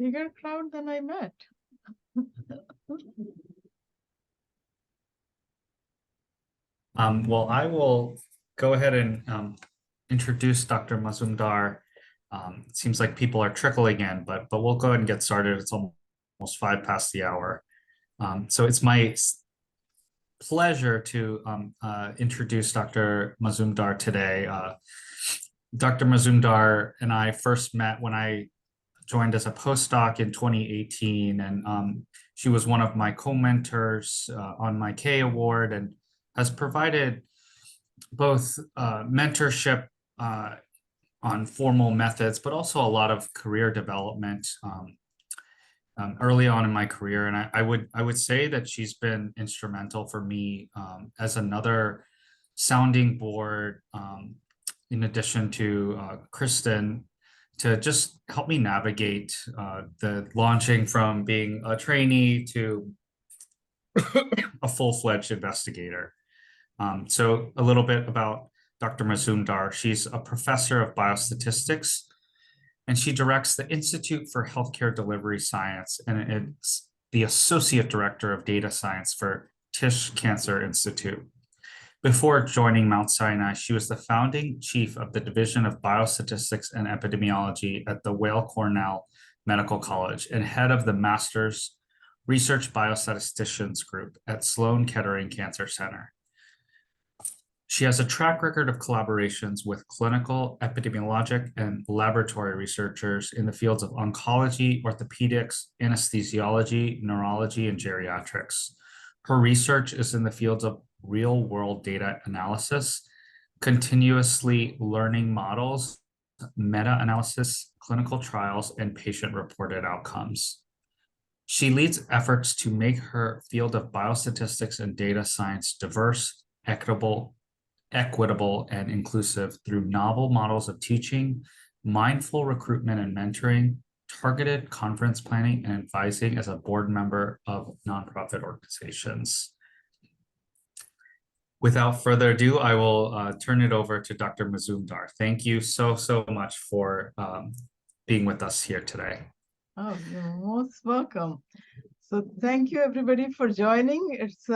bigger crowd than I met. Well, I will go ahead and introduce Dr. Mazumdar. It seems like people are trickling in, but we'll go ahead and get started. It's almost 5 past the hour. So it's my pleasure to introduce Dr. Mazumdar today. Dr. Mazumdar and I first met when I joined as a postdoc in 2018, and she was one of my co-mentors on my K Award and has provided both mentorship on formal methods, but also a lot of career development early on in my career. And I would say that she's been instrumental for me as another sounding board, in addition to Kristen, to just help me navigate the launching from being a trainee to a full-fledged investigator. So a little bit about Dr. Mazumdar. She's a professor of biostatistics, and she directs the Institute for Healthcare Delivery Science, and it's the associate director of data science for Tisch Cancer Institute. Before joining Mount Sinai, she was the founding chief of the Division of Biostatistics and Epidemiology at the Weill Cornell Medical College and head of the Master's Research Biostatisticians Group at Sloan Kettering Cancer Center. She has a track record of collaborations with clinical, epidemiologic, and laboratory researchers in the fields of oncology, orthopedics, anesthesiology, neurology, and geriatrics. Her research is in the fields of real-world data analysis, continuously learning models, meta-analysis, clinical trials, and patient-reported outcomes. She leads efforts to make her field of biostatistics and data science diverse, equitable, and inclusive through novel models of teaching, mindful recruitment and mentoring, targeted conference planning, and advising as a board member of nonprofit organizations. Without further ado, I will turn it over to Dr. Mazumdar. Thank you so much for being with us here today. Oh, you're most welcome. So thank you everybody for joining. It's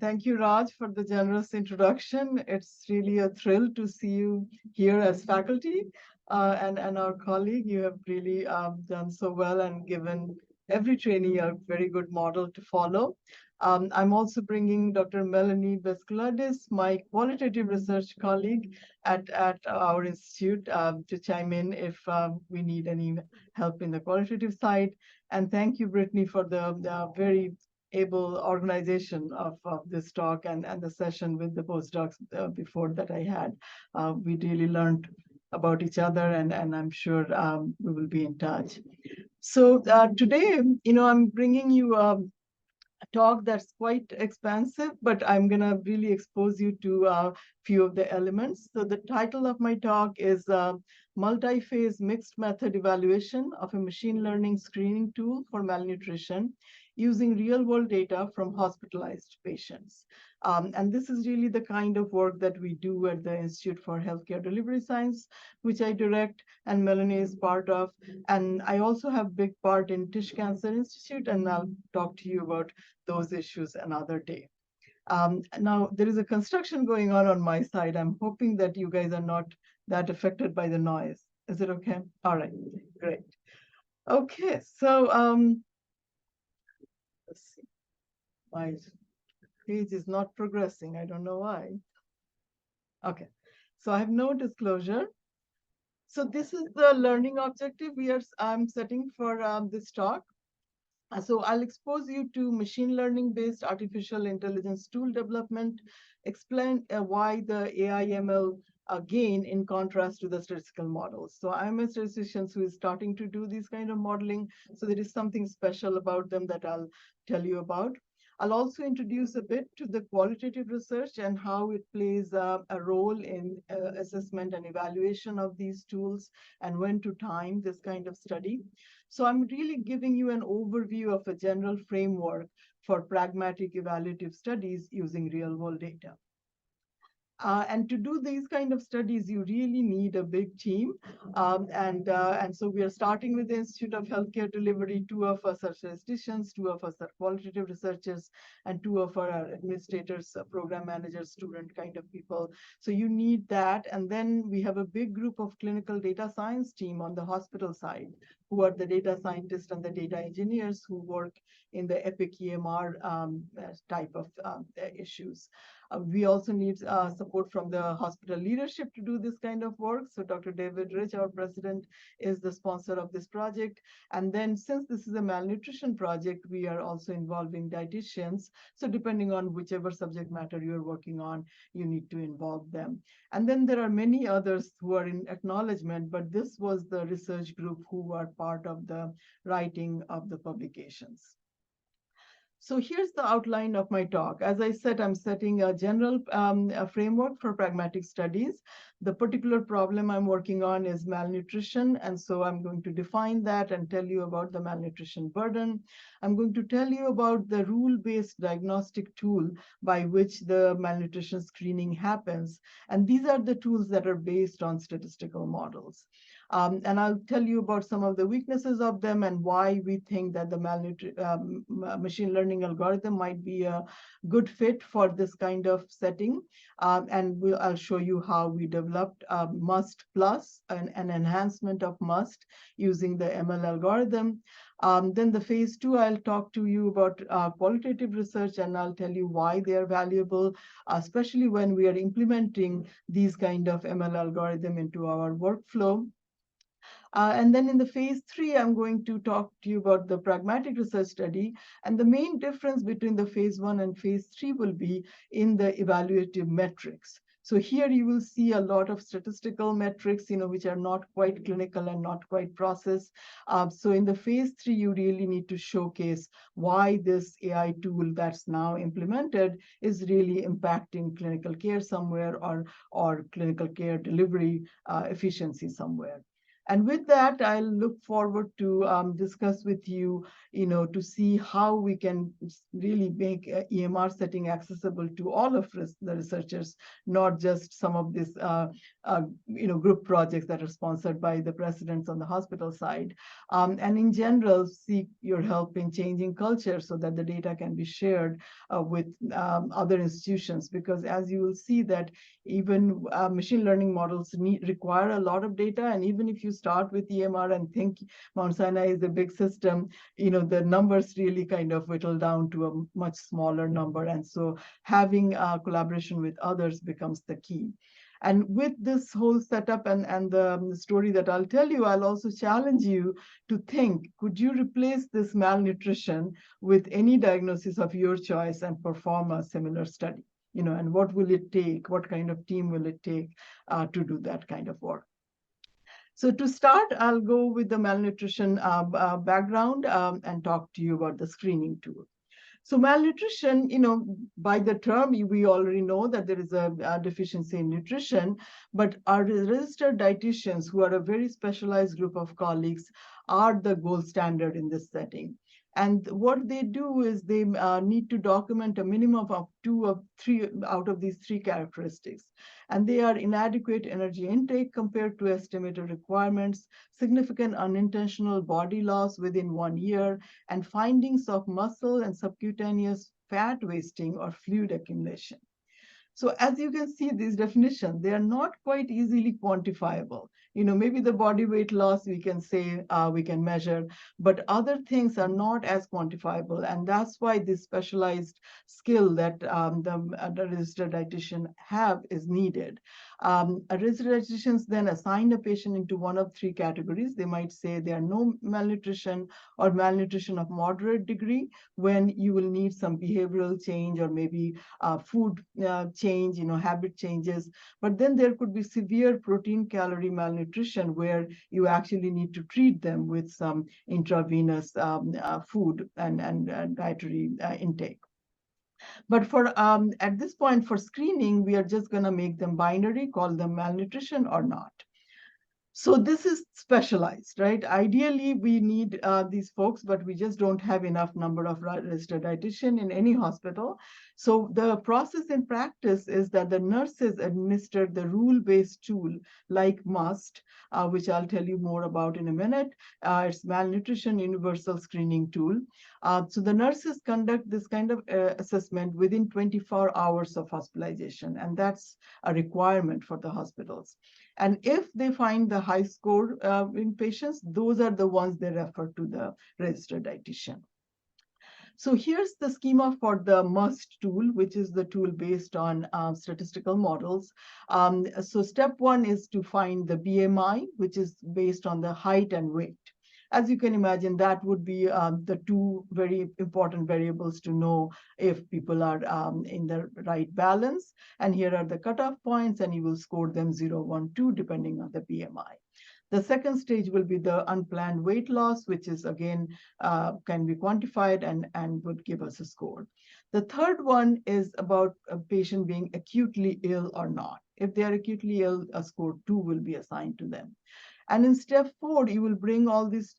thank you, Raj, for the generous introduction. It's really a thrill to see you here as faculty and our colleague. You have really done so well and given every trainee a very good model to follow. I'm also bringing Dr. Melanie Besculadis, my qualitative research colleague at our institute, to chime in if we need any help in the qualitative side. And thank you, Brittany, for the very able organization of this talk and the session with the postdocs before that I had. We really learned about each other, and I'm sure we will be in touch. So today, I'm bringing you a talk that's quite expansive, but I'm going to really expose you to a few of the elements. So the title of my talk is Multi-Phase Mixed Method Evaluation of a Machine Learning Screening Tool for Malnutrition using real-world data from hospitalized patients. And this is really the kind of work that we do at the Institute for Healthcare Delivery Science, which I direct and Melanie is part of. And I also have big part in Tisch Cancer Institute, and I'll talk to you about those issues another day. Now, there is a construction going on my side. I'm hoping that you guys are not that affected by the noise. Is it okay? All right, great. Okay, so let's see. My page is not progressing. I don't know why. Okay, so I have no disclosure. So this is the learning objective I'm setting for this talk. So I'll expose you to machine learning-based artificial intelligence tool development, explain why the AI/ML gain in contrast to the statistical models. So I'm a statistician who is starting to do this kind of modeling. So there is something special about them that I'll tell you about. I'll also introduce a bit to the qualitative research and how it plays a role in assessment and evaluation of these tools and when to time this kind of study. So I'm really giving you an overview of a general framework for pragmatic evaluative studies using real-world data. And to do these kind of studies, you really need a big team. And so we are starting with the Institute of Healthcare Delivery. Two of us are statisticians, two of us are qualitative researchers, and two of our administrators, program managers, student kind of people. So you need that. And then we have a big group of clinical data science team on the hospital side, who are the data scientists and the data engineers who work in the EPIC EMR type of issues. We also need support from the hospital leadership to do this kind of work. So Dr. David Rich, our president, is the sponsor of this project. And then since this is a malnutrition project, we are also involving dietitians. So depending on whichever subject matter you're working on, you need to involve them. And then there are many others who are in acknowledgement, but this was the research group who are part of the writing of the publications. So here's the outline of my talk. As I said, I'm setting a general framework for pragmatic studies. The particular problem I'm working on is malnutrition, and so I'm going to define that and tell you about the malnutrition burden. I'm going to tell you about the rule-based diagnostic tool by which the malnutrition screening happens. And these are the tools that are based on statistical models. And I'll tell you about some of the weaknesses of them and why we think that the machine learning algorithm might be a good fit for this kind of setting. And I'll show you how we developed MUST Plus, an enhancement of MUST using the ML algorithm. Then the phase 2, I'll talk to you about qualitative research, and I'll tell you why they are valuable, especially when we are implementing these kind of ML algorithm into our workflow. And then in the phase 3, I'm going to talk to you about the pragmatic research study. And the main difference between the phase 1 and phase 3 will be in the evaluative metrics. So here you will see a lot of statistical metrics, which are not quite clinical and not quite process. So in the phase 3, you really need to showcase why this AI tool that's now implemented is really impacting clinical care somewhere or clinical care delivery efficiency somewhere. And with that, I'll look forward to discuss with you, to see how we can really make EMR setting accessible to all of the researchers, not just some of these, group projects that are sponsored by the presidents on the hospital side. And in general, seek your help in changing culture so that the data can be shared with other institutions, because as you will see that even machine learning models require a lot of data. And even if you start with EMR and think Mount Sinai is a big system, the numbers really kind of whittle down to a much smaller number. And so having collaboration with others becomes the key. And with this whole setup and the story that I'll tell you, I'll also challenge you to think, could you replace this malnutrition with any diagnosis of your choice and perform a similar study? And what will it take? What kind of team will it take to do that kind of work? So to start, I'll go with the malnutrition background and talk to you about the screening tool. So malnutrition, by the term, we already know that there is a deficiency in nutrition, but our registered dietitians, who are a very specialized group of colleagues, are the gold standard in this setting. And what they do is they need to document a minimum of 2 or 3 out of these 3 characteristics. And they are inadequate energy intake compared to estimated requirements, significant unintentional body loss within 1 year, and findings of muscle and subcutaneous fat wasting or fluid accumulation. So as you can see, these definitions, they are not quite easily quantifiable. Maybe the body weight loss we can say, we can measure, but other things are not as quantifiable. And that's why this specialized skill that the registered dietitian have is needed. A registered dietitians then assign a patient into one of 3 categories. They might say they are no malnutrition or malnutrition of moderate degree, when you will need some behavioral change or maybe food change, habit changes. But then there could be severe protein calorie malnutrition where you actually need to treat them with some intravenous food and dietary intake. But for at this point for screening, we are just going to make them binary, call them malnutrition or not. So this is specialized, right? Ideally, we need these folks, but we just don't have enough number of registered dietitian in any hospital. So the process in practice is that the nurses administer the rule-based tool like MUST, which I'll tell you more about in a minute. It's Malnutrition Universal Screening Tool. So the nurses conduct this kind of assessment within 24 hours of hospitalization, and that's a requirement for the hospitals. And if they find the high score in patients, those are the ones they refer to the registered dietitian. So here's the schema for the MUST tool, which is the tool based on statistical models. So step one is to find the BMI, which is based on the height and weight. As you can imagine, that would be the two very important variables to know if people are in the right balance. And here are the cutoff points, and you will score them 0, 1, 2, depending on the BMI. The second stage will be the unplanned weight loss, which is again can be quantified and would give us a score. The third one is about a patient being acutely ill or not. If they are acutely ill, a score 2 will be assigned to them. And in step 4, you will bring all these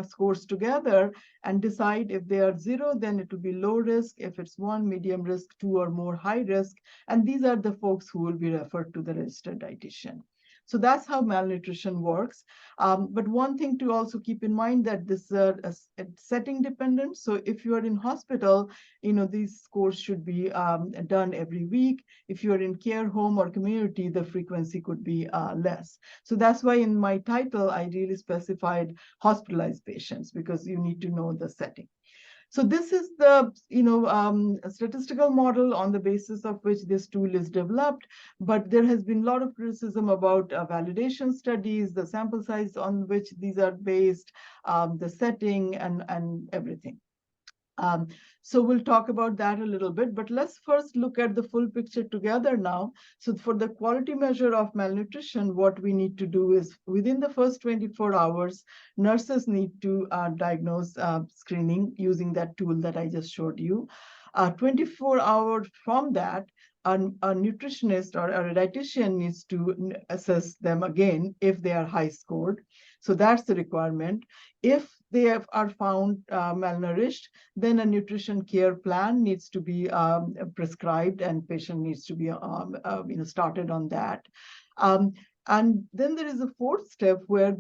scores together and decide if they are 0, then it will be low risk. If it's 1, medium risk, 2 or more, high risk. And these are the folks who will be referred to the registered dietitian. So that's how malnutrition works. But one thing to also keep in mind that this is setting dependent. So if you are in hospital, these scores should be done every week. If you're in care home or community, the frequency could be less. So that's why in my title, I really specified hospitalized patients, because you need to know the setting. So this is the statistical model on the basis of which this tool is developed, but there has been a lot of criticism about validation studies, the sample size on which these are based, the setting, and everything. So we'll talk about that a little bit, but let's first look at the full picture together now. So for the quality measure of malnutrition, what we need to do is within the first 24 hours, nurses need to diagnose screening using that tool that I just showed you. 24 hours from that, a nutritionist or a dietitian needs to assess them again if they are high scored. So that's the requirement. If they are found malnourished, then a nutrition care plan needs to be prescribed, and patient needs to be started on that. And then there is a fourth step where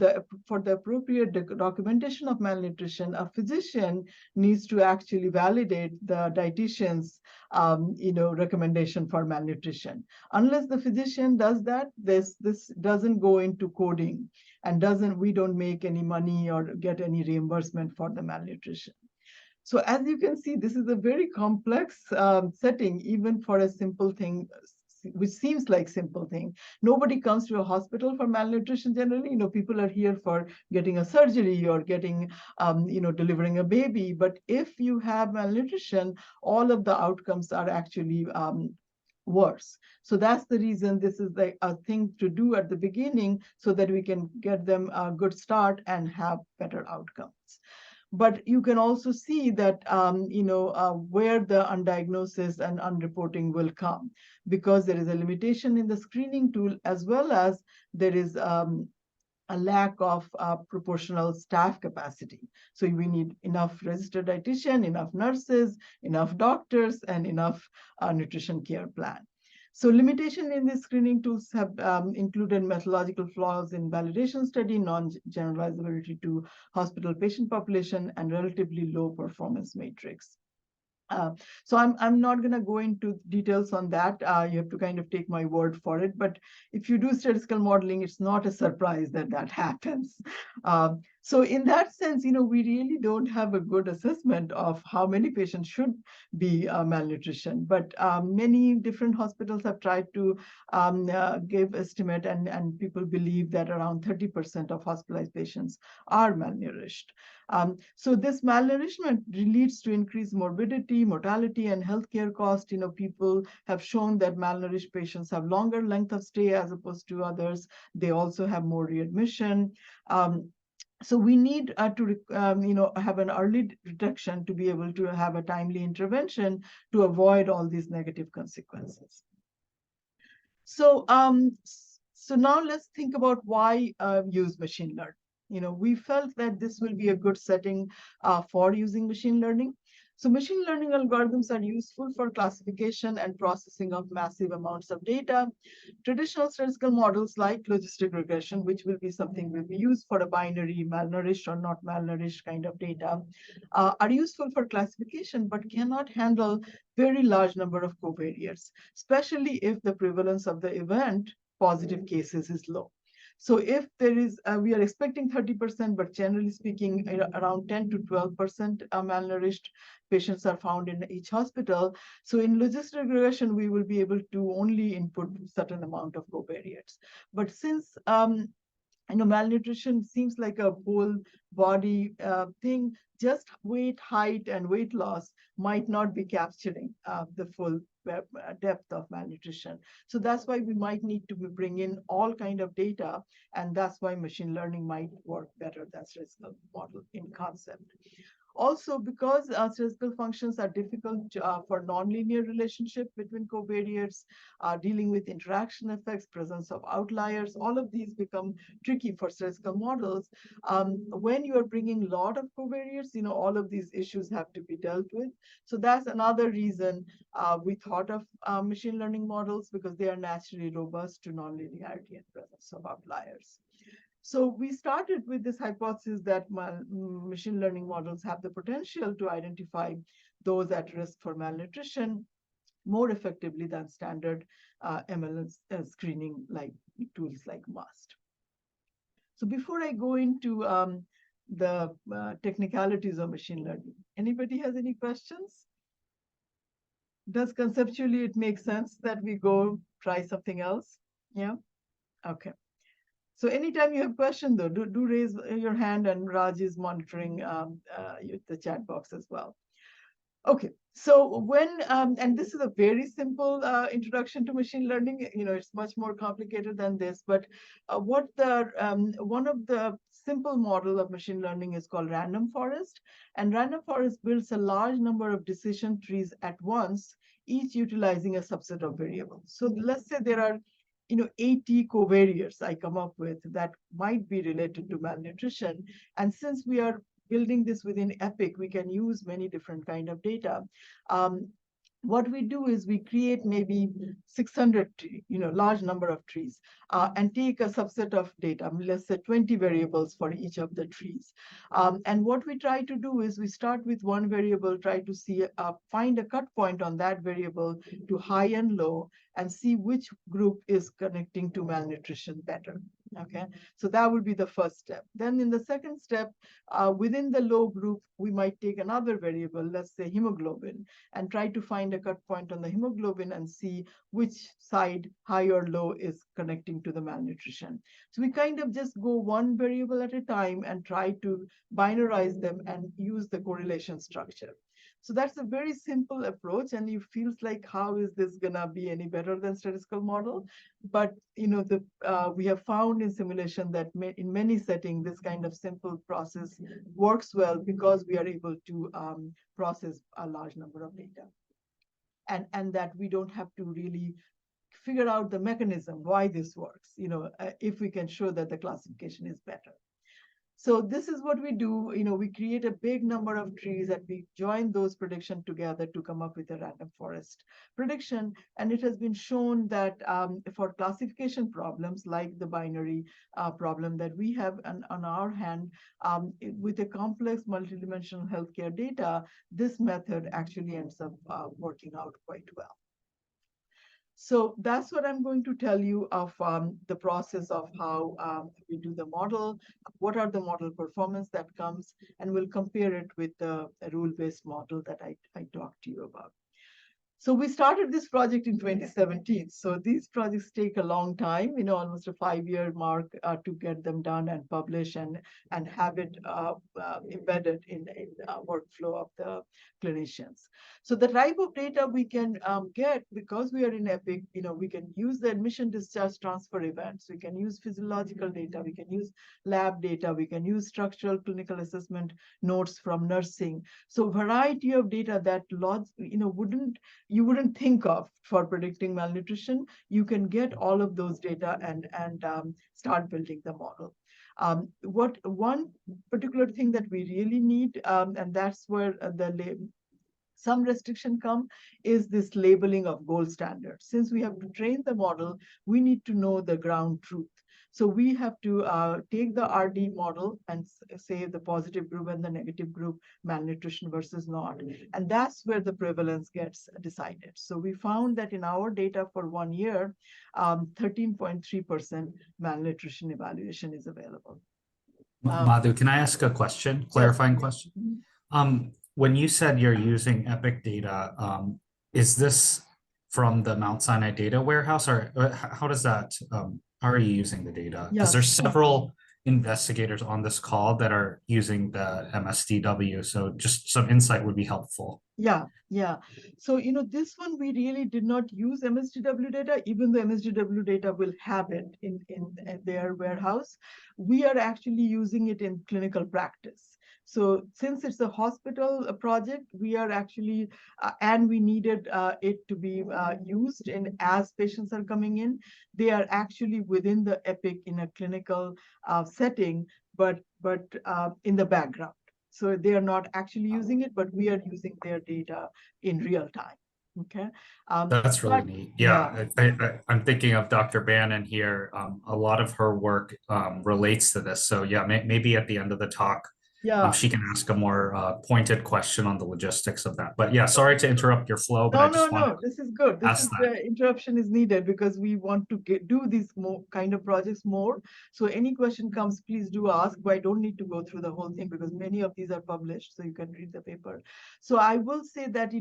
for the appropriate documentation of malnutrition, a physician needs to actually validate the dietitian's recommendation for malnutrition. Unless the physician does that, this doesn't go into coding, and we don't make any money or get any reimbursement for the malnutrition. So as you can see, this is a very complex setting, even for a simple thing, which seems like simple thing. Nobody comes to a hospital for malnutrition generally. People are here for getting a surgery or getting, delivering a baby. But if you have malnutrition, all of the outcomes are actually worse. So that's the reason this is like a thing to do at the beginning, so that we can get them a good start and have better outcomes. But you can also see that, where the undiagnosis and unreporting will come, because there is a limitation in the screening tool, as well as there is a lack of proportional staff capacity. So we need enough registered dietitian, enough nurses, enough doctors, and enough nutrition care plan. So limitation in the screening tools have included methodological flaws in validation study, non-generalizability to hospital patient population, and relatively low performance matrix. So I'm not going to go into details on that. You have to kind of take my word for it. But if you do statistical modeling, it's not a surprise that that happens. So in that sense, we really don't have a good assessment of how many patients should be malnutrition. But many different hospitals have tried to give estimate, and people believe that around 30% of hospitalized patients are malnourished. So this malnourishment leads to increased morbidity, mortality, and healthcare cost. People have shown that malnourished patients have longer length of stay as opposed to others. They also have more readmission. So we need to have an early detection to be able to have a timely intervention to avoid all these negative consequences. So So now let's think about why use machine learning. We felt that this will be a good setting for using machine learning. So machine learning algorithms are useful for classification and processing of massive amounts of data. Traditional statistical models like logistic regression, which will be something will be used for a binary malnourished or not malnourished kind of data, are useful for classification, but cannot handle very large number of covariates, especially if the prevalence of the event positive cases is low. So if there is, we are expecting 30%, but generally speaking, around 10 to 12% malnourished patients are found in each hospital. So in logistic regression, we will be able to only input certain amount of covariates. But since malnutrition seems like a whole body thing, just weight, height, and weight loss might not be capturing the full depth of malnutrition. So that's why we might need to bring in all kind of data, and that's why machine learning might work better than statistical model in concept. Also, because statistical functions are difficult for nonlinear relationship between covariates, dealing with interaction effects, presence of outliers, all of these become tricky for statistical models. When you are bringing a lot of covariates, all of these issues have to be dealt with. So that's another reason we thought of machine learning models, because they are naturally robust to nonlinearity and presence of outliers. So we started with this hypothesis that machine learning models have the potential to identify those at risk for malnutrition more effectively than standard ML screening like tools like MUST. So before I go into the technicalities of machine learning, anybody has any questions? Does conceptually it make sense that we go try something else? Yeah? Okay. So anytime you have question though, do raise your hand, and Raj is monitoring the chat box as well. Okay, so and this is a very simple introduction to machine learning. It's much more complicated than this, but one of the simple model of machine learning is called random forest. And random forest builds a large number of decision trees at once, each utilizing a subset of variables. So let's say there are 80 covariates I come up with that might be related to malnutrition. And since we are building this within Epic, we can use many different kind of data. What we do is we create maybe 600, large number of trees, and take a subset of data, let's say 20 variables for each of the trees. And what we try to do is we start with one variable, try to see, find a cut point on that variable to high and low, and see which group is connecting to malnutrition better. Okay, so that would be the first step. Then in the second step, within the low group, we might take another variable, let's say hemoglobin, and try to find a cut point on the hemoglobin and see which side, high or low, is connecting to the malnutrition. So we kind of just go one variable at a time and try to binarize them and use the correlation structure. So that's a very simple approach, and it feels like, how is this gonna be any better than statistical model? But we have found in simulation that in many settings, this kind of simple process works well because we are able to process a large number of data, and that we don't have to really figure out the mechanism why this works. If we can show that the classification is better. So this is what we do. We create a big number of trees and we join those predictions together to come up with a random forest prediction. And it has been shown that for classification problems like the binary problem that we have on our hand, with a complex multidimensional healthcare data, this method actually ends up working out quite well. So that's what I'm going to tell you of the process of how we do the model, what are the model performance that comes, and we'll compare it with the rule-based model that I talked to you about. So we started this project in 2017. So these projects take a long time, almost a 5-year mark to get them done and publish and have it embedded in workflow of the clinicians. So the type of data we can get, because we are in Epic, we can use the admission discharge transfer events, we can use physiological data, we can use lab data, we can use structural clinical assessment notes from nursing. So variety of data that wouldn't you wouldn't think of for predicting malnutrition, you can get all of those data and start building the model. What one particular thing that we really need, and that's where some restriction come, is this labeling of gold standard. Since we have to train the model, we need to know the ground truth. So we have to take the RD model and say the positive group and the negative group, malnutrition versus not. And that's where the prevalence gets decided. So we found that in our data for 1 year, 13.3% malnutrition evaluation is available. Madhu, can I ask a question, clarifying question? When you said you're using Epic data, is this from the Mount Sinai data warehouse, or how does that, how are you using the data? Because there's several investigators on this call that are using the MSDW, so just some insight would be helpful. Yeah. So, this one, we really did not use MSDW data, even though MSDW data will have it in their warehouse. We are actually using it in clinical practice. So since it's a hospital project, we are actually, and we needed it to be used in as patients are coming in, they are actually within the Epic in a clinical setting, but in the background. So they are not actually using it, but we are using their data in real time. Okay. That's really neat. Yeah, I'm thinking of Dr. Bannon here. A lot of her work relates to this. So yeah, maybe at the end of the talk, she can ask a more pointed question on the logistics of that. But yeah, sorry to interrupt your flow, but no, this is good. The interruption is needed because we want to do these more kind of projects more. So any question comes, please do ask, but I don't need to go through the whole thing because many of these are published, so you can read the paper. So I will say that,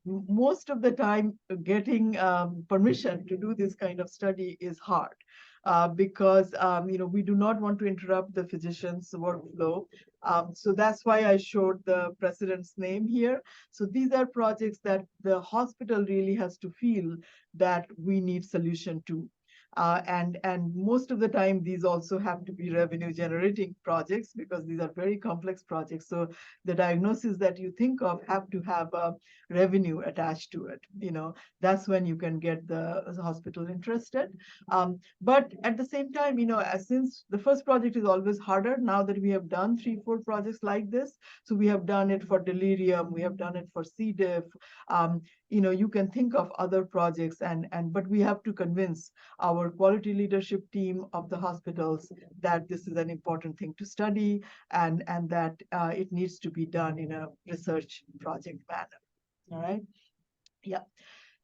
most of the time getting permission to do this kind of study is hard. Because we do not want to interrupt the physician's workflow. So that's why I showed the president's name here. So these are projects that the hospital really has to feel that we need solution to. And most of the time, these also have to be revenue generating projects because these are very complex projects. So the diagnosis that you think of have to have a revenue attached to it. That's when you can get the hospital interested. But at the same time, since the first project is always harder, now that we have done 3-4 projects like this, so we have done it for delirium, we have done it for C. diff. You can think of other projects, but we have to convince our quality leadership team of the hospitals that this is an important thing to study and that it needs to be done in a research project manner. All right. Yeah.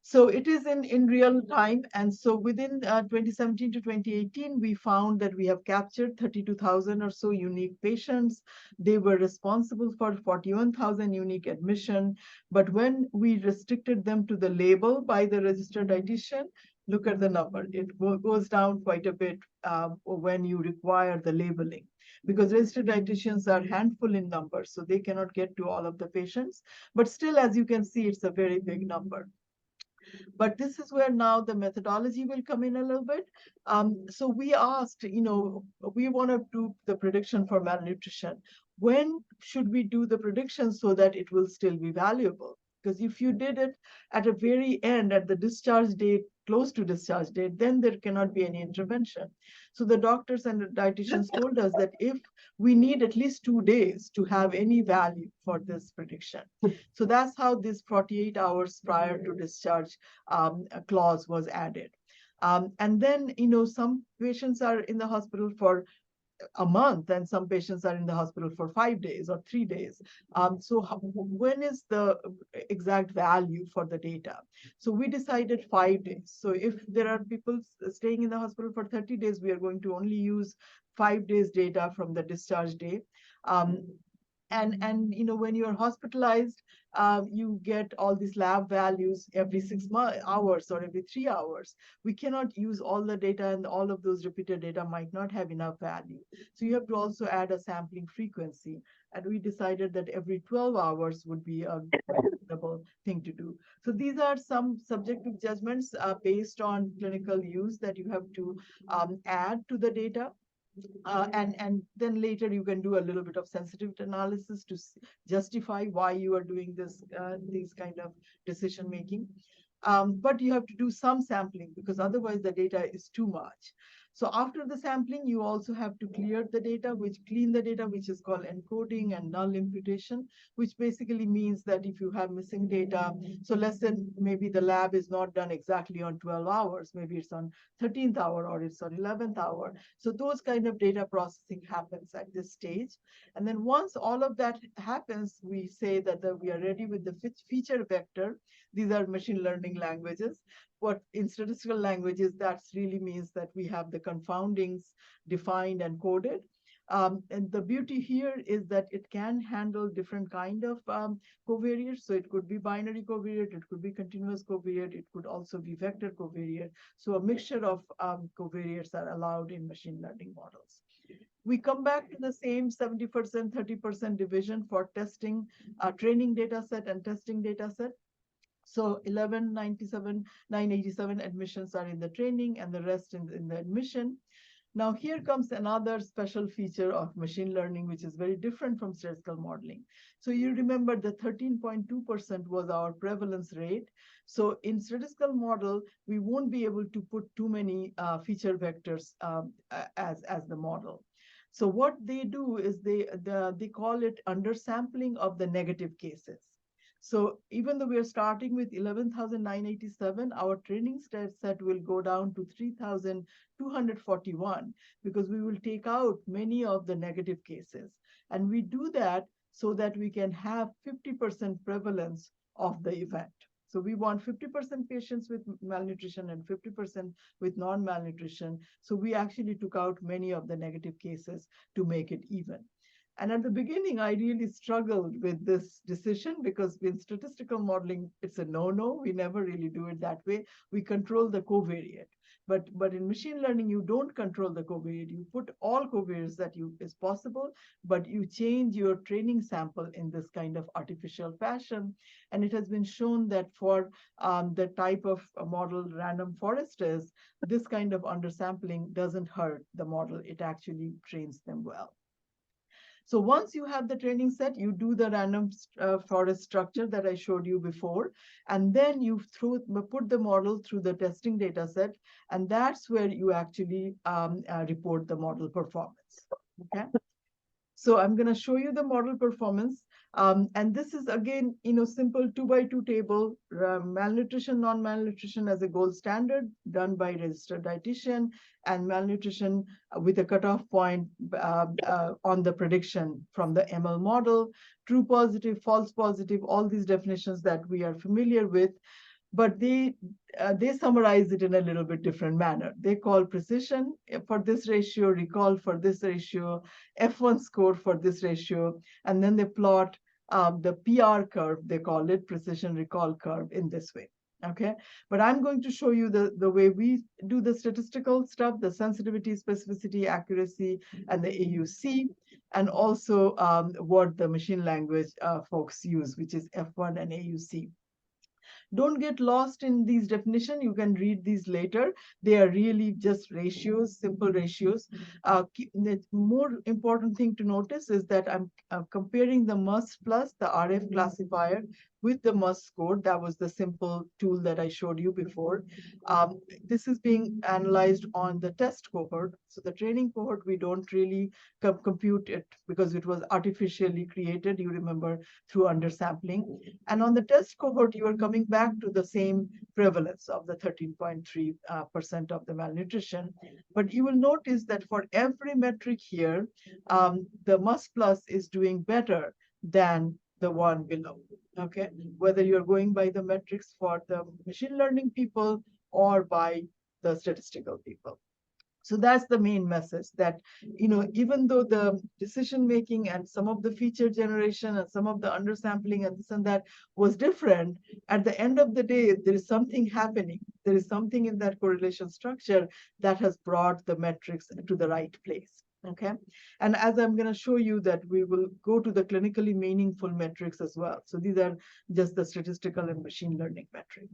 So it is in real time. And so within 2017 to 2018, we found that we have captured 32,000 or so unique patients. They were responsible for 41,000 unique admission. But when we restricted them to the label by the registered dietitian, look at the number. It goes down quite a bit when you require the labeling, because registered dietitians are handful in numbers, so they cannot get to all of the patients. But still, as you can see, it's a very big number. But this is where now the methodology will come in a little bit. So we asked, we want to do the prediction for malnutrition. When should we do the prediction so that it will still be valuable? Because if you did it at the very end, at the discharge date, close to discharge date, then there cannot be any intervention. So the doctors and the dietitians told us that if we need at least 2 days to have any value for this prediction. So that's how this 48 hours prior to discharge clause was added. And then, some patients are in the hospital for a month, and some patients are in the hospital for 5 days or 3 days. So when is the exact value for the data? So we decided 5 days. So if there are people staying in the hospital for 30 days, we are going to only use 5 days data from the discharge day. And when you're hospitalized, you get all these lab values every 6 hours or every 3 hours. We cannot use all the data, and all of those repeated data might not have enough value. So you have to also add a sampling frequency. And we decided that every 12 hours would be a reasonable thing to do. So these are some subjective judgments based on clinical use that you have to add to the data. And then later you can do a little bit of sensitivity analysis to justify why you are doing this these kind of decision making. But you have to do some sampling because otherwise the data is too much. So after the sampling, you also have to clear the data, clean the data, which is called encoding and null imputation, which basically means that if you have missing data, so let's say maybe the lab is not done exactly on 12 hours, maybe it's on 13th hour or it's on 11th hour. So those kind of data processing happens at this stage. And then once all of that happens, we say that we are ready with the feature vector. These are machine learning languages. What in statistical languages, that really means that we have the confoundings defined and coded. And the beauty here is that it can handle different kind of covariates. So it could be binary covariate, it could be continuous covariate, it could also be vector covariate. So a mixture of covariates are allowed in machine learning models. We come back to the same 70%, 30% division for testing, training data set and testing data set. So 1197, 987 admissions are in the training and the rest in the admission. Now here comes another special feature of machine learning, which is very different from statistical modeling. So you remember the 13.2% was our prevalence rate. So in statistical model, we won't be able to put too many feature vectors as the model. So what they do is they call it undersampling of the negative cases. So even though we are starting with 11,987, our training set will go down to 3,241 because we will take out many of the negative cases. And we do that so that we can have 50% prevalence of the event. So we want 50% patients with malnutrition and 50% with non-malnutrition. So we actually took out many of the negative cases to make it even. And at the beginning, I really struggled with this decision because in statistical modeling, it's a no-no. We never really do it that way. We control the covariate. But in machine learning, you don't control the covariate. You put all covariates that is possible, but you change your training sample in this kind of artificial fashion. And it has been shown that for the type of model random forest is, this kind of undersampling doesn't hurt the model. It actually trains them well. So once you have the training set, you do the random forest structure that I showed you before, and then you put the model through the testing data set, and that's where you actually report the model performance, okay? So I'm going to show you the model performance. And this is, again, simple 2x2 table, malnutrition, non-malnutrition as a gold standard done by registered dietitian, and malnutrition with a cutoff point on the prediction from the ML model, true positive, false positive, all these definitions that we are familiar with. But they summarize it in a little bit different manner. They call precision for this ratio, recall for this ratio, F1 score for this ratio, and then they plot the PR curve, they call it precision recall curve in this way. Okay, but I'm going to show you the way we do the statistical stuff, the sensitivity, specificity, accuracy, and the AUC, and also what the machine language folks use, which is F1 and AUC. Don't get lost in these definitions. You can read these later. They are really just ratios, simple ratios. The more important thing to notice is that I'm comparing the MUS plus, the RF classifier, with the MUS score. That was the simple tool that I showed you before. This is being analyzed on the test cohort. So the training cohort, we don't really compute it because it was artificially created, you remember, through undersampling. And on the test cohort, you are coming back to the same prevalence of the 13.3% of the malnutrition. But you will notice that for every metric here, the MUS plus is doing better than the one below, okay? Whether you're going by the metrics for the machine learning people or by the statistical people. So that's the main message, that, even though the decision making and some of the feature generation and some of the undersampling and this and that was different, at the end of the day, there is something happening. There is something in that correlation structure that has brought the metrics to the right place. Okay, and as I'm going to show you that we will go to the clinically meaningful metrics as well. So these are just the statistical and machine learning metric.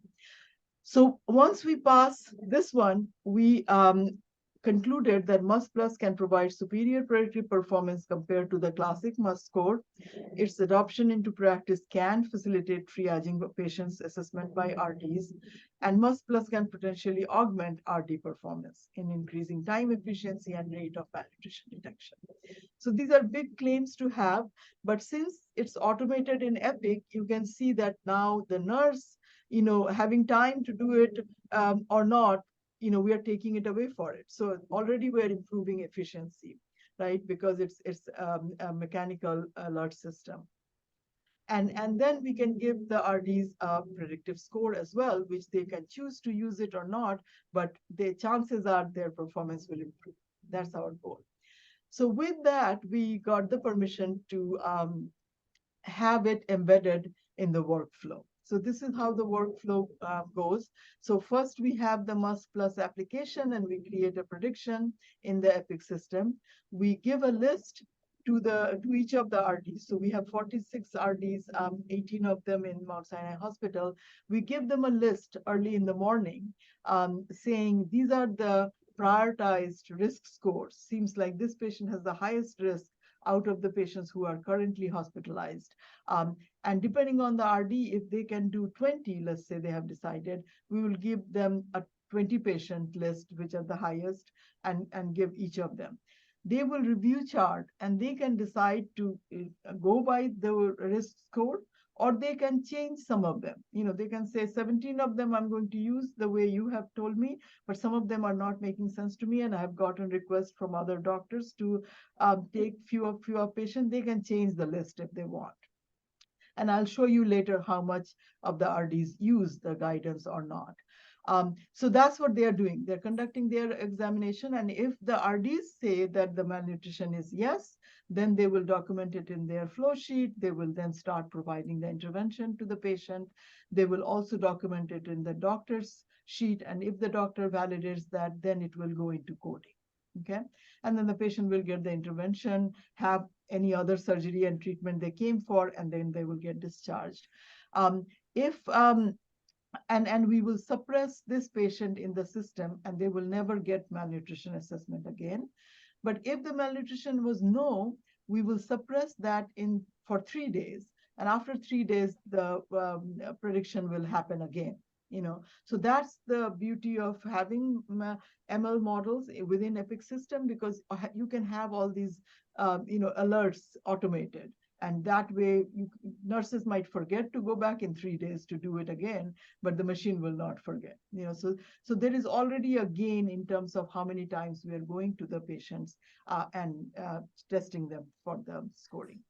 So once we pass this one, we concluded that MUS Plus can provide superior predictive performance compared to the classic MUS score. Its adoption into practice can facilitate triaging of patients' assessment by RDs, and MUS Plus can potentially augment RD performance in increasing time efficiency and rate of malnutrition detection. So these are big claims to have, but since it's automated in Epic, you can see that now the nurse, having time to do it or not, we are taking it away for it. So already we're improving efficiency, right? Because it's a mechanical alert system. And then we can give the RDs a predictive score as well, which they can choose to use it or not, but the chances are their performance will improve. That's our goal. So with that, we got the permission to have it embedded in the workflow. So this is how the workflow goes. So first we have the MUS Plus application and we create a prediction in the Epic system. We give a list to each of the RDs. So we have 46 RDs, 18 of them in Mount Sinai Hospital. We give them a list early in the morning saying these are the prioritized risk scores. Seems like this patient has the highest risk out of the patients who are currently hospitalized. And depending on the RD, if they can do 20, let's say they have decided, we will give them a 20 patient list, which are the highest, and give each of them. They will review chart and they can decide to go by the risk score, or they can change some of them. They can say 17 of them I'm going to use the way you have told me, but some of them are not making sense to me, and I have gotten requests from other doctors to take fewer patients. They can change the list if they want. And I'll show you later how much of the RDs use the guidance or not. So that's what they are doing. They're conducting their examination, and if the RDs say that the malnutrition is yes, then they will document it in their flow sheet. They will then start providing the intervention to the patient. They will also document it in the doctor's sheet, and if the doctor validates that, then it will go into coding. Okay, and then the patient will get the intervention, have any other surgery and treatment they came for, and then they will get discharged. And we will suppress this patient in the system, and they will never get malnutrition assessment again. But if the malnutrition was no, we will suppress that for 3 days, and after 3 days, the prediction will happen again. So that's the beauty of having ML models within Epic system, because you can have all these alerts automated. And that way, nurses might forget to go back in 3 days to do it again, but the machine will not forget. So there is already a gain in terms of how many times we are going to the patients and testing them for the scoring.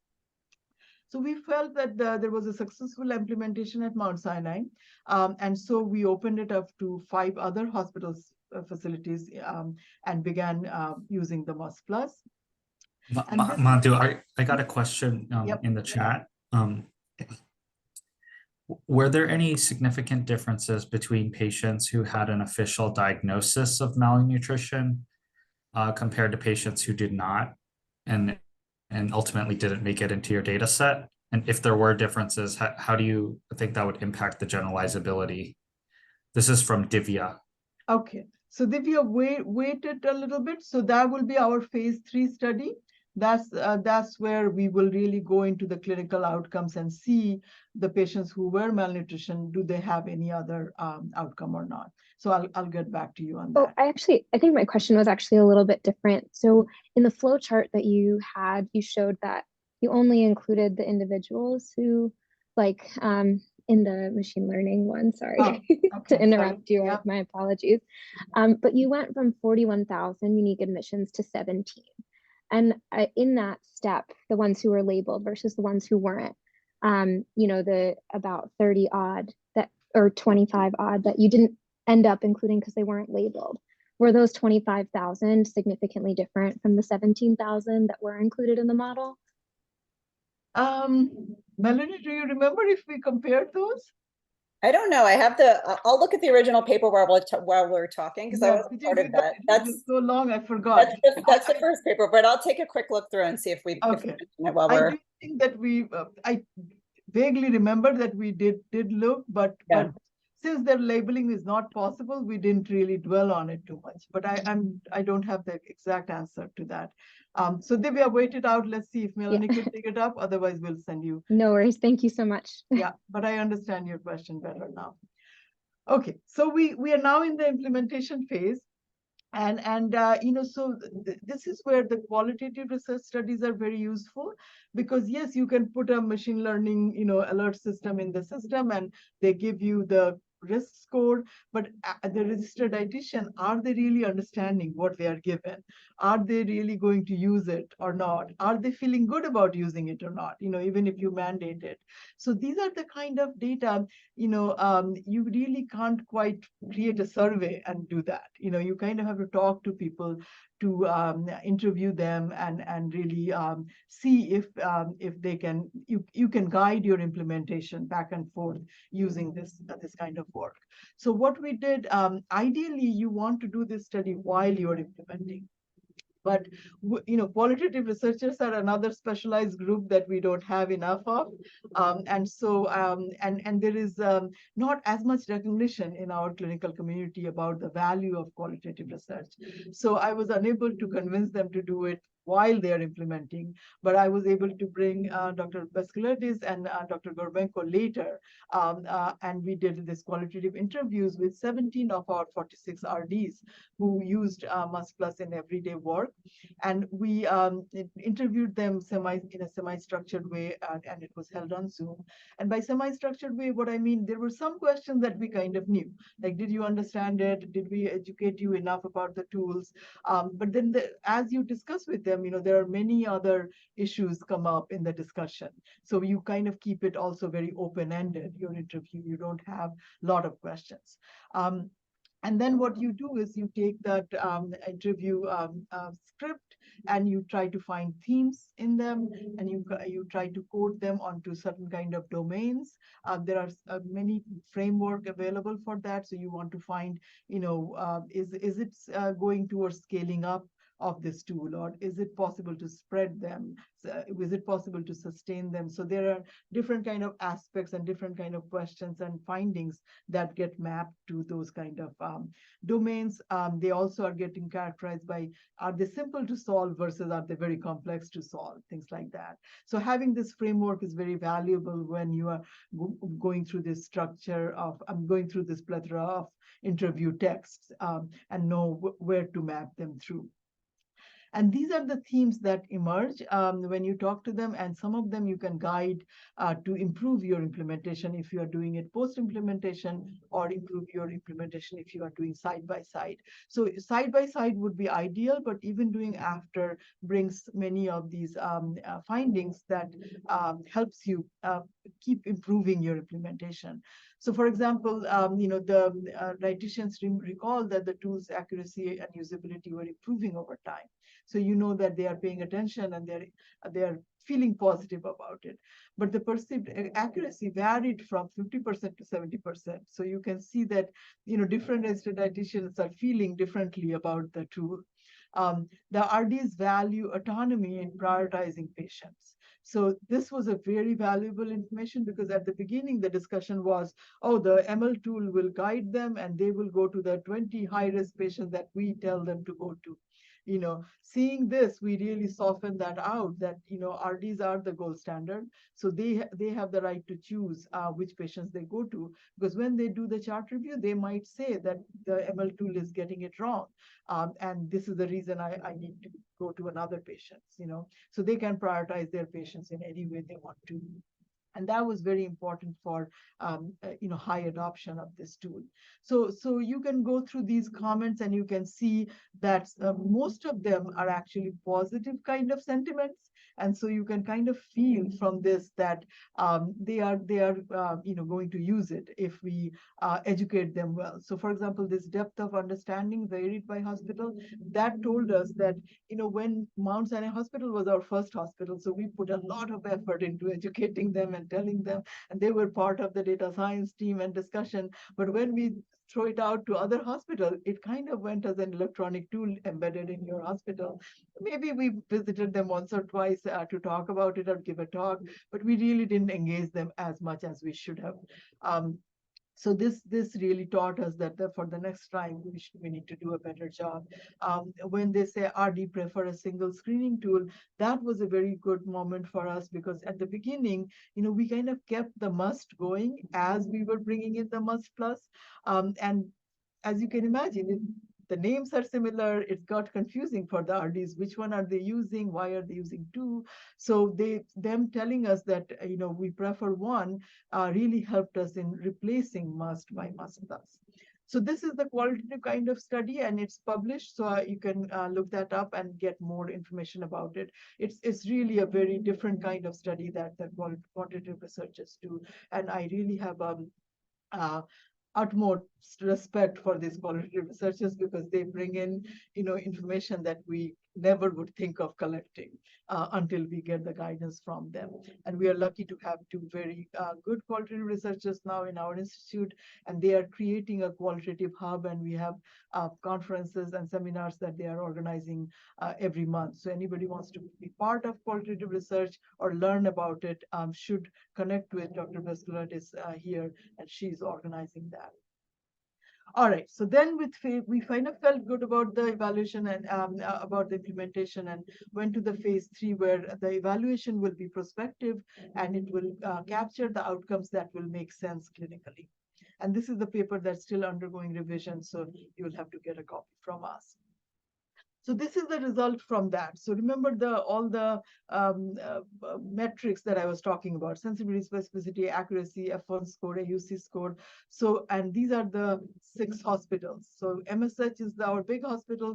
So we felt that there was a successful implementation at Mount Sinai, and so we opened it up to 5 other hospitals facilities and began using the MUS Plus. Madhu, I got a question in the chat. Were there any significant differences between patients who had an official diagnosis of malnutrition compared to patients who did not and ultimately didn't make it into your data set? And if there were differences, how do you think that would impact the generalizability? This is from Divya. Okay, so Divya waited a little bit. So that will be our phase 3 study. That's where we will really go into the clinical outcomes and see the patients who were malnutrition, do they have any other outcome or not? So I'll get back to you on that. I think my question was actually a little bit different. So in the flow chart that you had, you showed that you only included the individuals who, like in the machine learning one, sorry, to interrupt you, yeah. My apologies. But you went from 41,000 unique admissions to 17. And in that step, the ones who were labeled versus the ones who weren't, the about 30 odd or 25 odd that you didn't end up including because they weren't labeled. Were those 25,000 significantly different from the 17,000 that were included in the model? Melanie, do you remember if we compared those? I don't know. I have I'll look at the original paper while we're talking, because I wasn't part of that. That's so long, I forgot. That's the first paper, but I'll take a quick look through and see if we okay. If we while we're... I do think that I vaguely remember that we did look, but since their labeling is not possible, we didn't really dwell on it too much. But I don't have the exact answer to that. So Divya, wait it out. Let's see if Melanie can pick it up. Otherwise, we'll send you. No worries. Thank you so much. Yeah, but I understand your question better now. Okay, so we are now in the implementation phase. And so this is where the qualitative research studies are very useful, because yes, you can put a machine learning, alert system in the system, and they give you the risk score, but the registered dietitian, are they really understanding what they are given? Are they really going to use it or not? Are they feeling good about using it or not, even if you mandate it? So these are the kind of data, you really can't quite create a survey and do that. You kind of have to talk to people, to interview them, and really see if they can, you can guide your implementation back and forth using this kind of work. So what we did, ideally, you want to do this study while you're implementing. But qualitative researchers are another specialized group that we don't have enough of, and so and there is not as much recognition in our clinical community about the value of qualitative research. So I was unable to convince them to do it while they are implementing, but I was able to bring Dr. Basculadis and Dr. Gorbenko later, and we did this qualitative interviews with 17 of our 46 RDs who used MUS Plus in everyday work. And we interviewed them in a semi-structured way, and it was held on Zoom. And by semi-structured way, what I mean, there were some questions that we kind of knew, like, did you understand it? Did we educate you enough about the tools? But then as you discuss with them, there are many other issues come up in the discussion. So you kind of keep it also very open-ended, your interview. You don't have a lot of questions. And then what you do is you take that interview script, and you try to find themes in them, and you try to code them onto certain kind of domains. There are many framework available for that. So you want to find, is it going towards scaling up of this tool, or is it possible to spread them? Is it possible to sustain them? So there are different kind of aspects and different kind of questions and findings that get mapped to those kind of domains. They also are getting characterized by, are they simple to solve versus are they very complex to solve, things like that. So having this framework is very valuable when you are going through this structure of, going through this plethora of interview texts, and know where to map them through. And these are the themes that emerge when you talk to them, and some of them you can guide to improve your implementation if you are doing it post-implementation, or improve your implementation if you are doing side-by-side. So side-by-side would be ideal, but even doing after brings many of these findings that helps you keep improving your implementation. So for example, the dietitians recall that the tool's accuracy and usability were improving over time. So you know that they are paying attention, and they are feeling positive about it. But the perceived accuracy varied from 50% to 70%. So you can see that different registered dietitians are feeling differently about the tool. The RDs value autonomy in prioritizing patients. So this was a very valuable information, because at the beginning, the discussion was, oh, the ML tool will guide them, and they will go to the 20 high-risk patients that we tell them to go to. Seeing this, we really soften that out, that, RDs are the gold standard. So they have the right to choose which patients they go to, because when they do the chart review, they might say that the ML tool is getting it wrong. And this is the reason I need to go to another patient, so they can prioritize their patients in any way they want to. And that was very important for high adoption of this tool. So you can go through these comments, and you can see that most of them are actually positive kind of sentiments. And so you can kind of feel from this that they are going to use it if we educate them well. So for example, this depth of understanding varied by hospital. That told us that when Mount Sinai Hospital was our first hospital, so we put a lot of effort into educating them and telling them, and they were part of the data science team and discussion. But when we throw it out to other hospitals, it kind of went as an electronic tool embedded in your hospital. Maybe we visited them once or twice to talk about it or give a talk, but we really didn't engage them as much as we should have. So this really taught us that for the next time we need to do a better job. When they say RD prefer a single screening tool, that was a very good moment for us, because at the beginning, we kind of kept the must going as we were bringing in the must plus, and as you can imagine, the names are similar. It got confusing for the RDs. Which one are they using? Why are they using two? So them telling us that we prefer one really helped us in replacing must by must plus. So this is the qualitative kind of study, and it's published, so you can look that up and get more information about it. It's really a very different kind of study that the quantitative researchers do, and I really have uh, utmost respect for these qualitative researchers, because they bring in information that we never would think of collecting until we get the guidance from them. And we are lucky to have two very good qualitative researchers now in our institute, and they are creating a qualitative hub, and we have conferences and seminars that they are organizing every month. So anybody wants to be part of qualitative research or learn about it should connect with Dr. Beskulat is here, and she's organizing that. All right, so then we kind of felt good about the evaluation and about the implementation, and went to the phase 3, where the evaluation will be prospective, and it will capture the outcomes that will make sense clinically. And this is the paper that's still undergoing revision, so you'll have to get a copy from us. So this is the result from that. So remember all the metrics that I was talking about: sensitivity, specificity, accuracy, F1 score, AUC score. So, and these are the 6 hospitals. So MSH is our big hospital,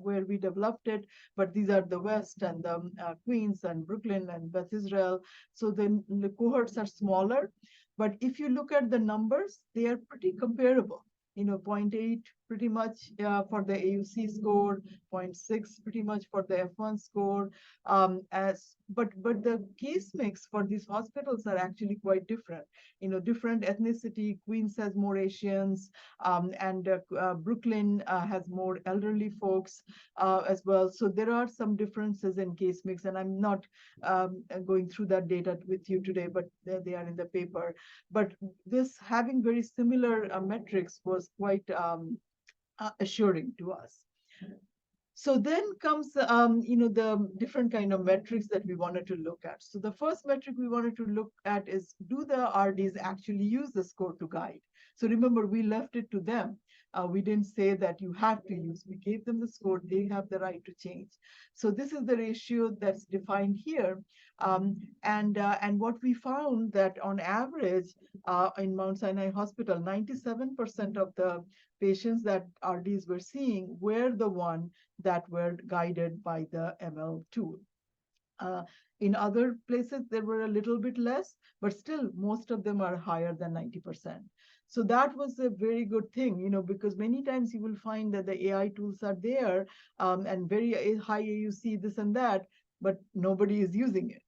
where we developed it, but these are the West and the Queens and Brooklyn and Beth Israel. So then the cohorts are smaller, but if you look at the numbers, they are pretty comparable. 0.8 pretty much for the AUC score, 0.6 pretty much for the F1 score. But the case mix for these hospitals are actually quite different. Different ethnicity. Queens has more Asians, and Brooklyn has more elderly folks as well. So there are some differences in case mix, and I'm not going through that data with you today, but they are in the paper. But this having very similar metrics was quite assuring to us. So then comes, the different kind of metrics that we wanted to look at. So the first metric we wanted to look at is, do the RDs actually use the score to guide? So remember, we left it to them. We didn't say that you have to use. We gave them the score. They have the right to change. So this is the ratio that's defined here. And what we found that on average in Mount Sinai Hospital, 97% of the patients that RDs were seeing were the one that were guided by the ML tool. In other places, there were a little bit less, but still most of them are higher than 90%. So that was a very good thing, because many times you will find that the AI tools are there and very high AUC, this and that, but nobody is using it,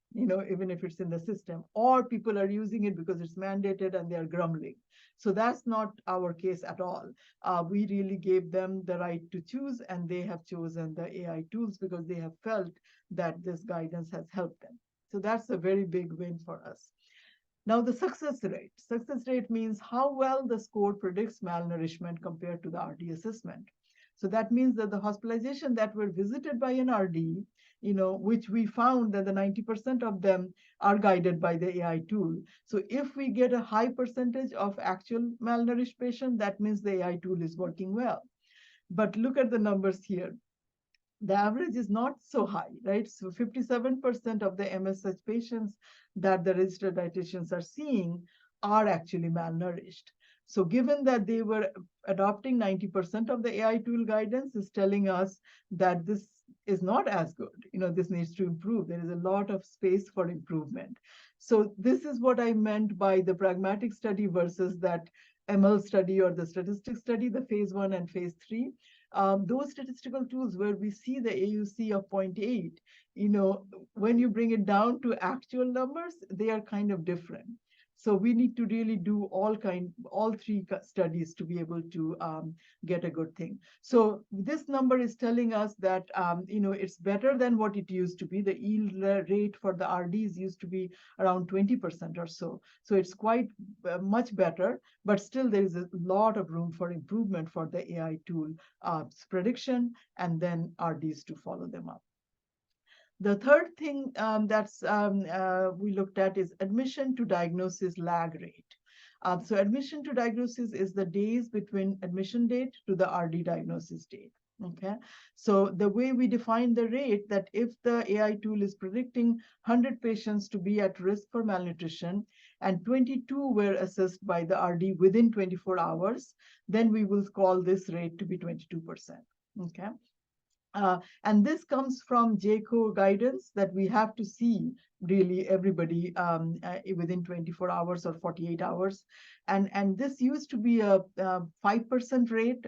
even if it's in the system, or people are using it because it's mandated and they're grumbling. So that's not our case at all. We really gave them the right to choose, and they have chosen the AI tools because they have felt that this guidance has helped them. So that's a very big win for us. Now, the success rate. Success rate means how well the score predicts malnourishment compared to the RD assessment. So that means that the hospitalization that were visited by an RD, which we found that the 90% of them are guided by the AI tool. So if we get a high percentage of actual malnourished patients, that means the AI tool is working well. But look at the numbers here. The average is not so high, right? So 57% of the MSH patients that the registered dietitians are seeing are actually malnourished. So given that they were adopting 90% of the AI tool guidance, is telling us that this is not as good. This needs to improve. There is a lot of space for improvement. So this is what I meant by the pragmatic study versus that ML study or the statistics study, the phase 1 and phase 3. Those statistical tools where we see the AUC of 0.8, when you bring it down to actual numbers, they are kind of different. So we need to really do all three studies to be able to get a good thing. So this number is telling us that it's better than what it used to be. The yield rate for the RDs used to be around 20% or so. So it's quite much better, but still there is a lot of room for improvement for the AI tool prediction, and then RDs to follow them up. The third thing we looked at is admission to diagnosis lag rate. So admission to diagnosis is the days between admission date to the RD diagnosis date. Okay, so the way we define the rate, that if the AI tool is predicting 100 patients to be at risk for malnutrition and 22 were assessed by the RD within 24 hours, then we will call this rate to be 22%. Okay. And this comes from JCO guidance that we have to see really everybody within 24 hours or 48 hours. And this used to be a 5% rate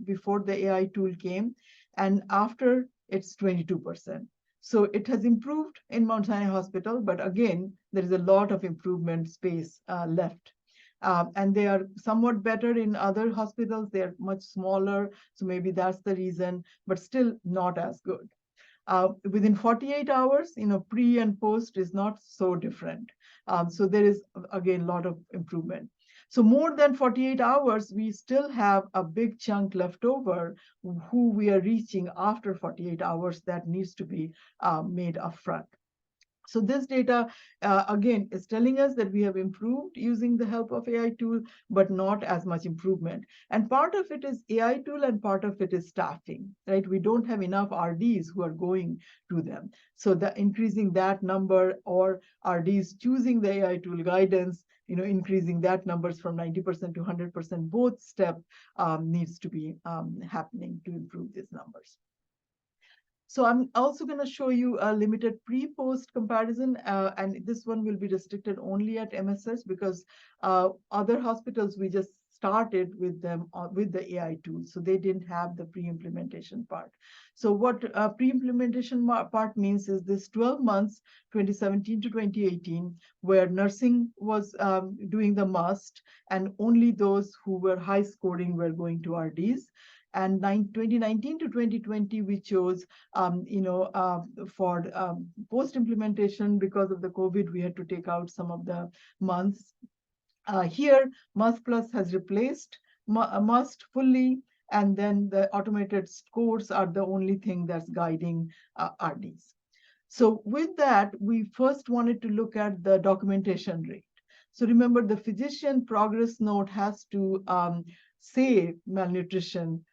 before the AI tool came, and after it's 22%. So it has improved in Mount Sinai Hospital, but again, there is a lot of improvement space left. And they are somewhat better in other hospitals. They're much smaller, so maybe that's the reason, but still not as good. Within 48 hours, pre and post is not so different. So there is, again, a lot of improvement. So more than 48 hours, we still have a big chunk left over who we are reaching after 48 hours that needs to be made upfront. So this data, again, is telling us that we have improved using the help of AI tool, but not as much improvement. And part of it is AI tool and part of it is staffing, right? We don't have enough RDs who are going to them. So increasing that number, or RDs choosing the AI tool guidance, increasing that numbers from 90% to 100%, both step needs to be happening to improve these numbers. So I'm also going to show you a limited pre-post comparison, and this one will be restricted only at MSS because other hospitals, we just started with them with the AI tool, so they didn't have the pre-implementation part. So what pre-implementation part means is this 12 months, 2017 to 2018, where nursing was doing the must, and only those who were high scoring were going to RDs. And 2019 to 2020, we chose, for post-implementation, because of the COVID, we had to take out some of the months. Here, Must Plus has replaced Must fully, and then the automated scores are the only thing that's guiding RDs. So with that, we first wanted to look at the documentation rate. So remember, the physician progress note has to say malnutrition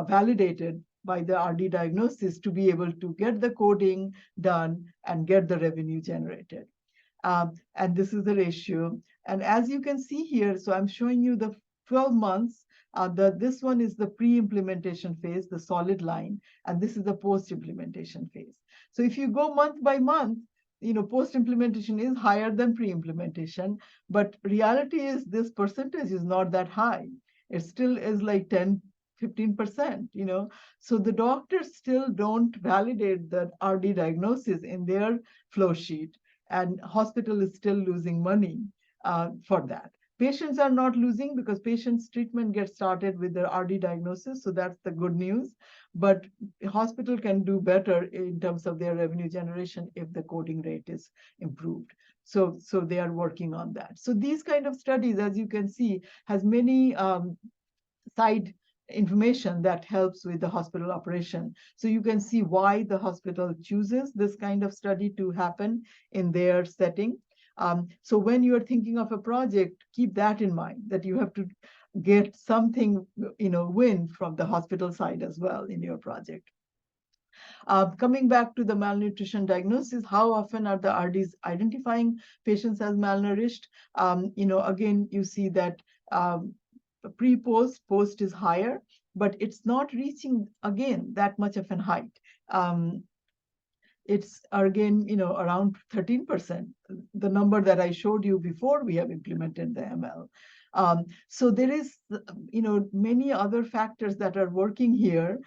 validated by the RD diagnosis to be able to get the coding done and get the revenue generated. And this is the ratio. And as you can see here, so I'm showing you the 12 months. This one is the pre-implementation phase, the solid line, and this is the post-implementation phase. So if you go month by month, post-implementation is higher than pre-implementation, but reality is this percentage is not that high. It still is like 10–15%, so the doctors still don't validate the RD diagnosis in their flow sheet, and hospital is still losing money for that. Patients are not losing because patients' treatment gets started with their RD diagnosis, so that's the good news. But hospital can do better in terms of their revenue generation if the coding rate is improved. So they are working on that. So these kind of studies, as you can see, has many side information that helps with the hospital operation. So you can see why the hospital chooses this kind of study to happen in their setting. So when you are thinking of a project, keep that in mind, that you have to get something, win from the hospital side as well in your project. Coming back to the malnutrition diagnosis, how often are the RDs identifying patients as malnourished? Again, you see that post is higher, but it's not reaching, again, that much of a height. It's again, around 13%, the number that I showed you before we have implemented the ML. So there is, many other factors that are working here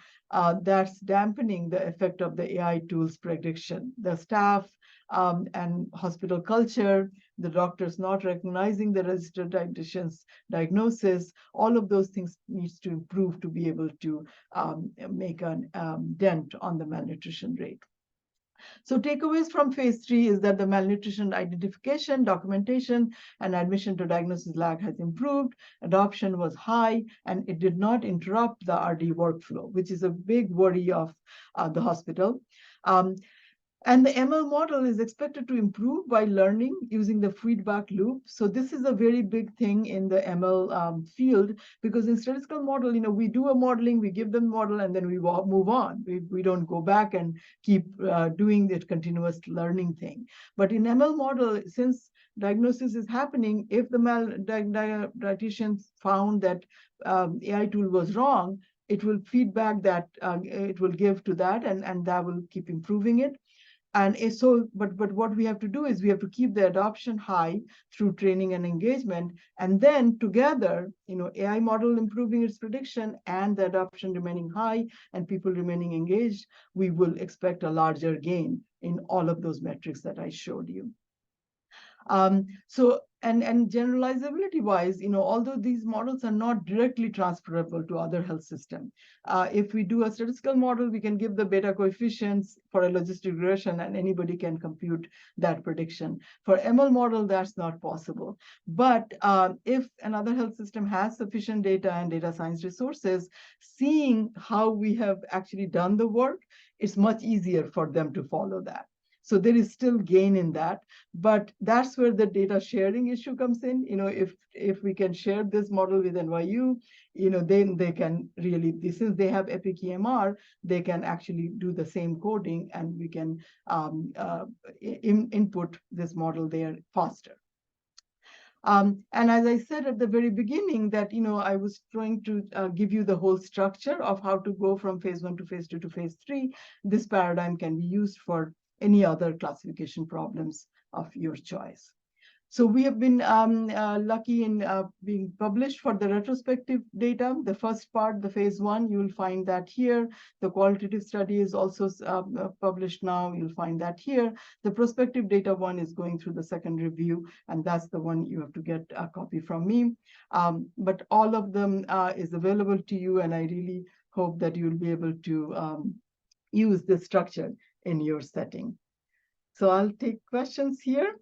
that's dampening the effect of the AI tools prediction. The staff and hospital culture, the doctors not recognizing the registered dietitian's diagnosis, all of those things needs to improve to be able to make a dent on the malnutrition rate. So takeaways from phase 3 is that the malnutrition identification, documentation, and admission to diagnosis lag has improved, adoption was high, and it did not interrupt the RD workflow, which is a big worry of the hospital. And the ML model is expected to improve by learning using the feedback loop. So this is a very big thing in the ML field, because in statistical model, we do a modeling, we give them model, and then we move on. We don't go back and keep doing the continuous learning thing. But in ML model, since diagnosis is happening, if the dietitian found that AI tool was wrong, it will feedback that it will give to that, and that will keep improving it. And so, but what we have to do is we have to keep the adoption high through training and engagement. And then together, AI model improving its prediction and the adoption remaining high and people remaining engaged, we will expect a larger gain in all of those metrics that I showed you. So, and generalizability wise, although these models are not directly transferable to other health systems, if we do a statistical model, we can give the beta coefficients for a logistic regression and anybody can compute that prediction. For ML model, that's not possible. But if another health system has sufficient data and data science resources, seeing how we have actually done the work, it's much easier for them to follow that. So there is still gain in that, but that's where the data sharing issue comes in. If we can share this model with NYU, then they can really, since they have Epic EMR, they can actually do the same coding, and we can input this model there faster. And as I said at the very beginning that, I was trying to give you the whole structure of how to go from phase 1 to phase 2 to phase 3. This paradigm can be used for any other classification problems of your choice. So we have been lucky in being published for the retrospective data. The first part, the phase 1, you will find that here. The qualitative study is also published now. You'll find that here. The prospective data one is going through the second review, and that's the one you have to get a copy from me. But all of them is available to you, and I really hope that you'll be able to use this structure in your setting. So I'll take questions here.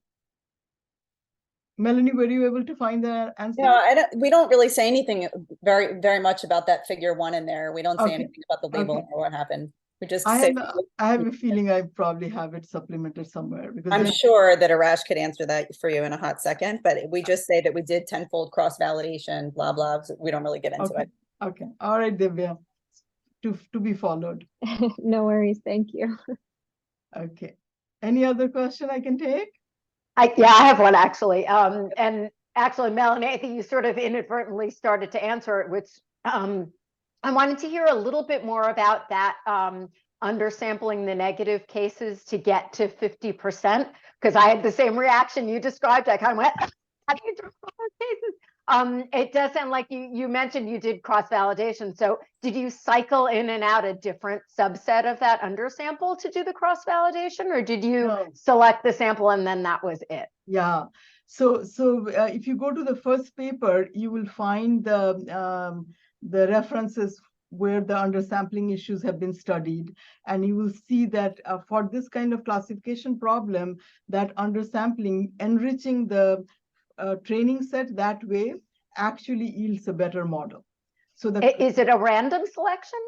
Melanie, were you able to find the answer? No, we don't really say anything very much about that figure 1 in there. We don't say anything about the label or what happened. We just say. I have a feeling I probably have it supplemented somewhere, because I'm sure that Arash could answer that for you in a hot second, but we just say that we did 10-fold cross-validation, blah, blah. So we don't really get into it. Okay. All right, Divya. To be followed. No worries. Thank you. Okay. Any other question I can take? Yeah, I have one actually. And actually, Melanie, I think you sort of inadvertently started to answer it, which I wanted to hear a little bit more about that undersampling the negative cases to get to 50%, because I had the same reaction you described. I kind of went, how do you draw those cases? It does sound like you mentioned you did cross-validation. So did you cycle in and out a different subset of that undersample to do the cross-validation, or did you select the sample and then that was it? Yeah. So if you go to the first paper, you will find the references where the undersampling issues have been studied. And you will see that for this kind of classification problem, that undersampling, enriching the training set that way actually yields a better model. So is it a random selection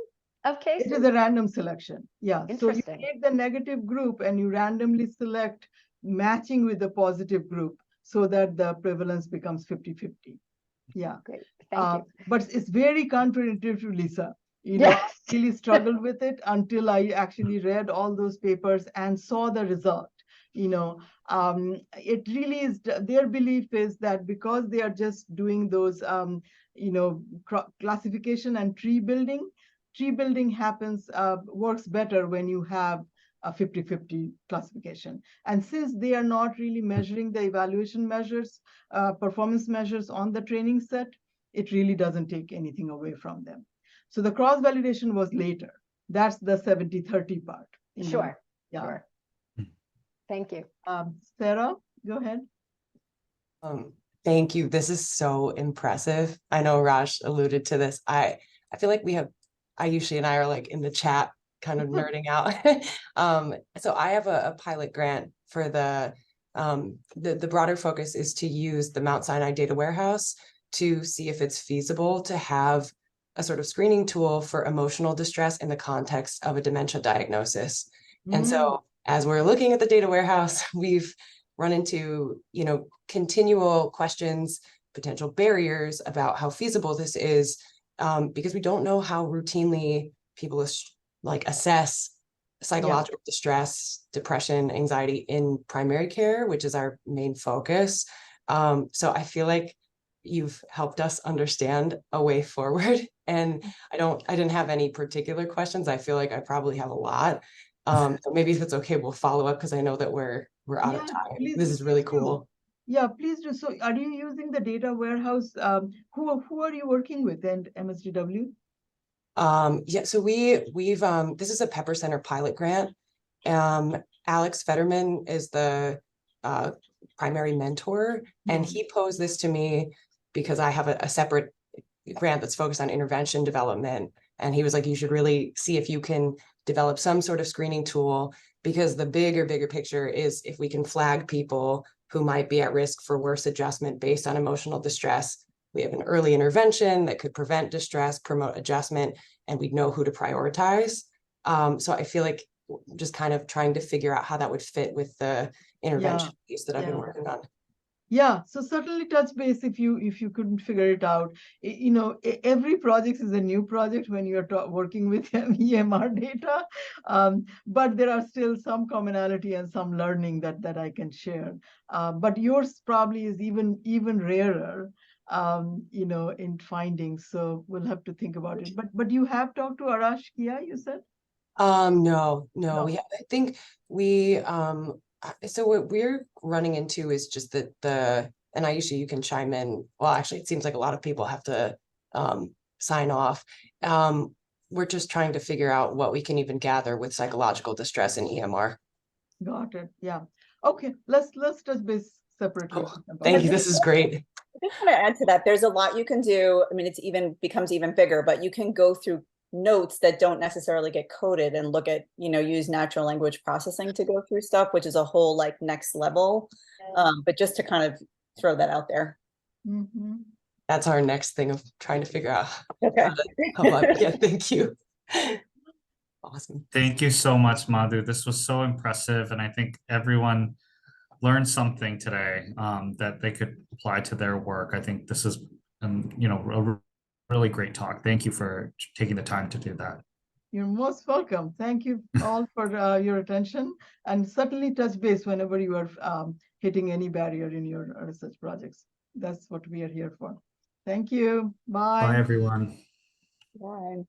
of cases? It is a random selection. Yeah. So you Interesting. take the negative group and you randomly select matching with the positive group so that the prevalence becomes 50-50. Yeah. Great. Thank you. But it's very counterintuitive, Lisa. I really struggled with it until I actually read all those papers and saw the result. It really is, their belief is that because they are just doing those, classification and tree building happens, works better when you have a 50-50 classification. And since they are not really measuring the evaluation measures, performance measures on the training set, it really doesn't take anything away from them. So the cross-validation was later. That's the 70-30 part. Sure. Yeah. Sure. Thank you. Sarah, go ahead. Thank you. This is so impressive. I know Raj alluded to this. I feel like Ayushi and I are like in the chat kind of nerding out. So I have a pilot grant for the broader focus is to use the Mount Sinai data warehouse to see if it's feasible to have a sort of screening tool for emotional distress in the context of a dementia diagnosis. And so as we're looking at the data warehouse, we've run into, continual questions, potential barriers about how feasible this is, because we don't know how routinely people assess psychological distress, depression, anxiety in primary care, which is our main focus. So I feel like you've helped us understand a way forward. And I didn't have any particular questions. I feel like I probably have a lot. So maybe if it's okay, we'll follow up because I know that we're out of time. This is really cool. Yeah, please do. So are you using the data warehouse? Who are you working with and MSDW? Yeah, so we've this is a Pepper Center pilot grant. Alex Fetterman is the primary mentor, and he posed this to me because I have a separate grant that's focused on intervention development. And he was like, you should really see if you can develop some sort of screening tool, because the bigger picture is if we can flag people who might be at risk for worse adjustment based on emotional distress, we have an early intervention that could prevent distress, promote adjustment, and we'd know who to prioritize. So I feel like just kind of trying to figure out how that would fit with the intervention piece that I've been working on. Yeah, so certainly touch base if you couldn't figure it out. Every project is a new project when you're working with EMR data, but there are still some commonality and some learning that I can share. But yours probably is even rarer, in findings. So we'll have to think about it. But you have talked to Arash Kia, you said? No. I think we so what we're running into is just and Ayesha, you can chime in. Well, actually, it seems like a lot of people have to sign off. We're just trying to figure out what we can even gather with psychological distress in EMR. Got it. Yeah. Okay. Let's touch base separately. Cool. Thank you. This is great. I just want to add to that. There's a lot you can do. I mean, becomes even bigger, but you can go through notes that don't necessarily get coded and look at, use natural language processing to go through stuff, which is a whole next level. But just to kind of throw that out there. That's our next thing of trying to figure out. Okay. Yeah, thank you. Awesome. Thank you so much, Madhu. This was so impressive. And I think everyone learned something today that they could apply to their work. I think this is, a really great talk. Thank you for taking the time to do that. You're most welcome. Thank you all for your attention, and certainly touch base whenever you are hitting any barrier in your research projects. That's what we are here for. Thank you. Bye. Bye, everyone. Bye.